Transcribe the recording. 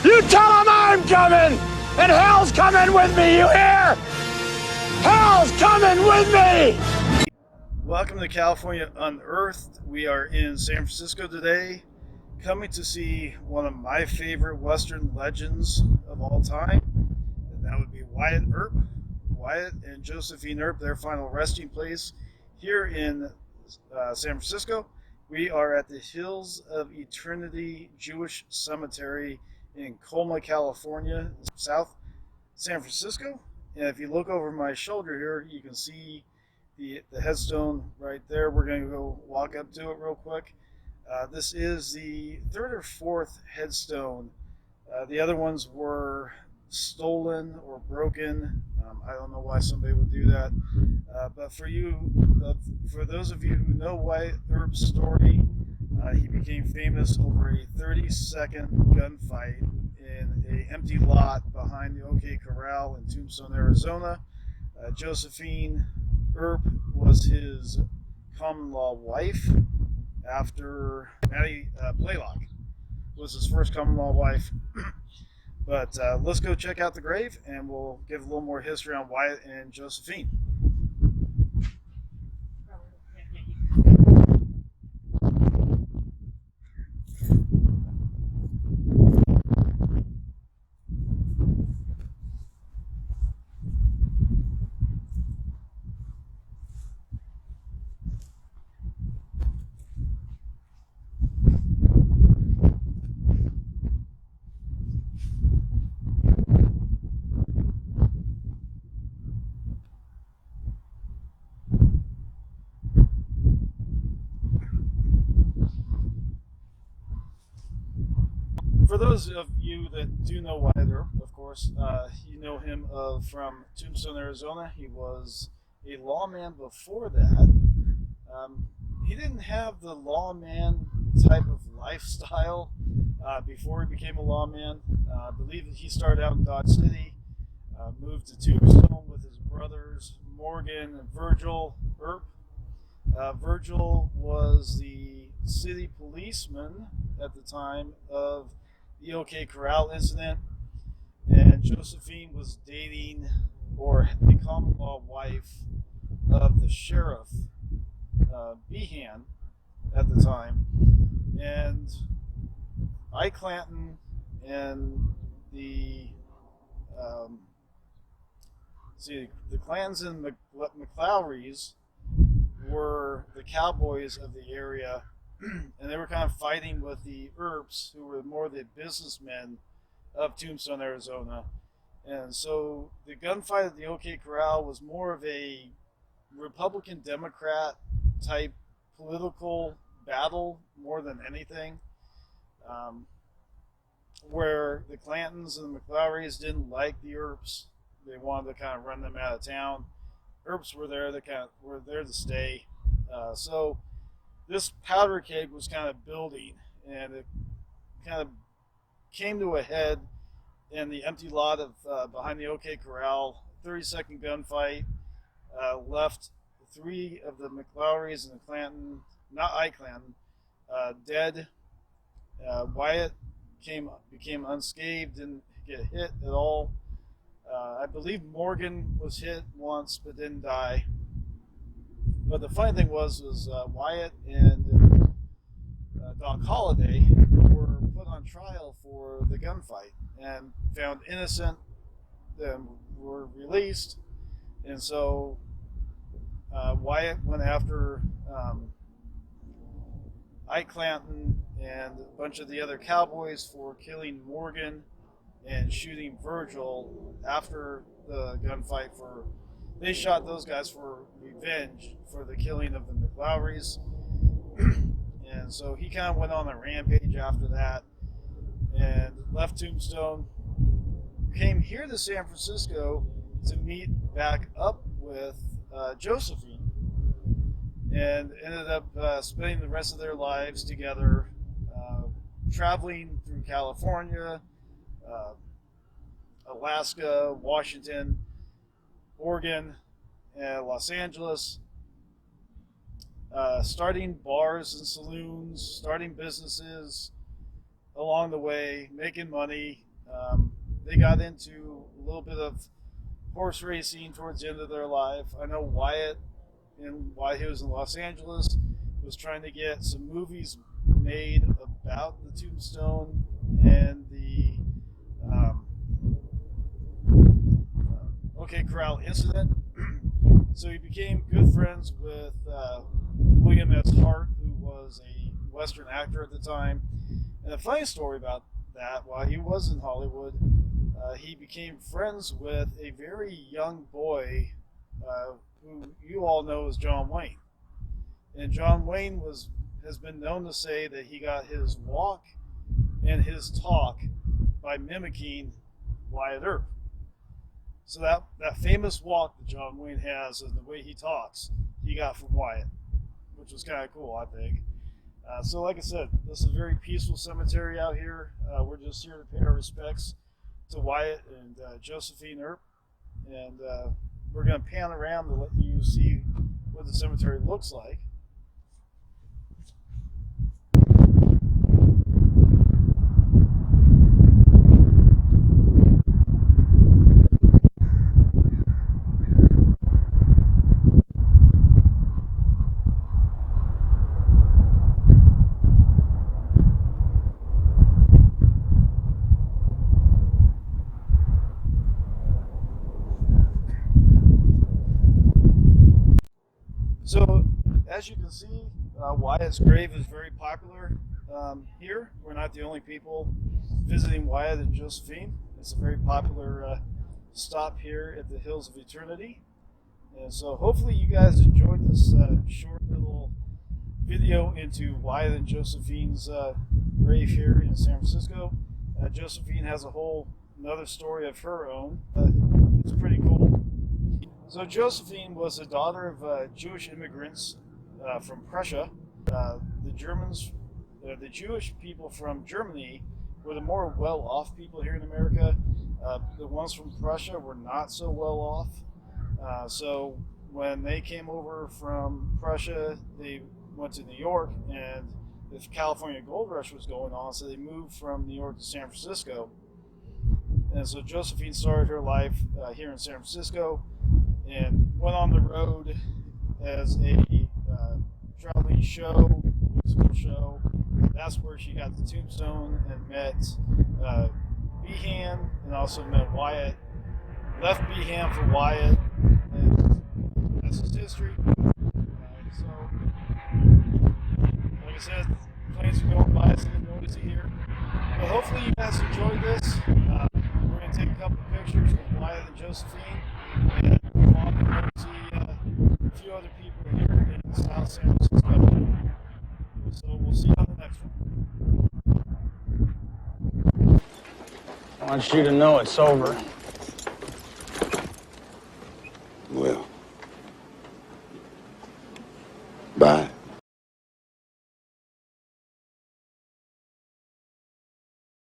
You tell them I'm coming, and hell's coming with me, you hear? Hell's coming with me! Welcome to California Unearthed. We are in San Francisco today, coming to see one of my favorite Western legends of all time, and that would be Wyatt Earp. Wyatt and Josephine Earp, their final resting place here in San Francisco. We are at the Hills of Eternity Jewish Cemetery in Colma, California, South San Francisco. And if you look over my shoulder here, you can see the headstone right there. We're going to go walk up to it real quick. This is the third or fourth headstone. The other ones were stolen or broken. I don't know why somebody would do that. But for those of you who know Wyatt Earp's story, he became famous over a 30-second gunfight in an empty lot behind the OK Corral in Tombstone, Arizona. Josephine Earp was his common-law wife after Maddie Blaylock was his first common-law wife. But let's go check out the grave, and we'll give a little more history on Wyatt and Josephine. For those of you that do know Wyatt Earp, of course, you know him from Tombstone, Arizona. He was a lawman before that. He didn't have the lawman type of lifestyle before he became a lawman. I believe he started out in Dodge City, moved to Tombstone with his brothers Morgan and Virgil Earp. Virgil was the city policeman at the time of the OK Corral incident, and Josephine was dating or the common-law wife of the sheriff, Behan, at the time. And Ike Clanton and the Clans and McLaury's were the cowboys of the area, and they were kind of fighting with the Earps, who were more the businessmen of Tombstone, Arizona. And so the gunfight at the OK Corral was more of a Republican-Democrat type political battle more than anything, where the Clantons and the McLaury's didn't like the Earps. They wanted to kind of run them out of town. Earps were there. They were there to stay. So this powder keg was kind of building, and it kind of came to a head in the empty lot of behind the OK Corral. 30-second gunfight left three of the McLaury's and the Clanton, not Ike Clanton, dead. Wyatt became unscathed, didn't get hit at all. I believe Morgan was hit once but didn't die. But the funny thing was Wyatt and Doc Holliday were put on trial for the gunfight and found innocent, then were released. And so Wyatt went after Ike Clanton and a bunch of the other cowboys for killing Morgan and shooting Virgil after the gunfight. They shot those guys for revenge for the killing of the McLaury's. And so he kind of went on a rampage after that and left Tombstone, came here to San Francisco to meet back up with Josephine, and ended up spending the rest of their lives together, traveling through California, Alaska, Washington, Oregon, and Los Angeles, starting bars and saloons, starting businesses along the way, making money, They got into a little bit of horse racing towards the end of their life. I know Wyatt, and while he was in Los Angeles, was trying to get some movies made about the Tombstone and the OK Corral incident. So he became good friends with William S. Hart, who was a Western actor at the time. And a funny story about that, while he was in Hollywood, he became friends with a very young boy who you all know as John Wayne. And John Wayne has been known to say that he got his walk and his talk by mimicking Wyatt Earp. So that famous walk that John Wayne has and the way he talks, he got from Wyatt, which was kind of cool, I think. So like I said, this is a very peaceful cemetery out here. We're just here to pay our respects to Wyatt and Josephine Earp. And we're going to pan around to let you see what the cemetery looks like. So, as you can see, Wyatt's grave is very popular here. We're not the only people visiting Wyatt and Josephine. It's a very popular stop here at the Hills of Eternity. And so hopefully you guys enjoyed this short little video into Wyatt and Josephine's grave here in San Francisco. Josephine has a whole another story of her own. It's pretty cool. So Josephine was the daughter of Jewish immigrants from Prussia. The Jewish people from Germany were the more well-off people here in America. The ones from Prussia were not so well-off. So when they came over from Prussia, they went to New York, and the California gold rush was going on, so they moved from New York to San Francisco. And so Josephine started her life here in San Francisco and went on the road as a traveling show, musical show. That's where she got the Tombstone and met Behan, and also met Wyatt. Left Behan for Wyatt, and that's his history. So, like I said, planes are going by, it's a little noisy here. But hopefully you guys enjoyed this. We're going to take a couple pictures with Wyatt and Josephine, and move on and go see a few other people here in South San Francisco. So we'll see you on the next one. I want you to know it's over. Well, bye.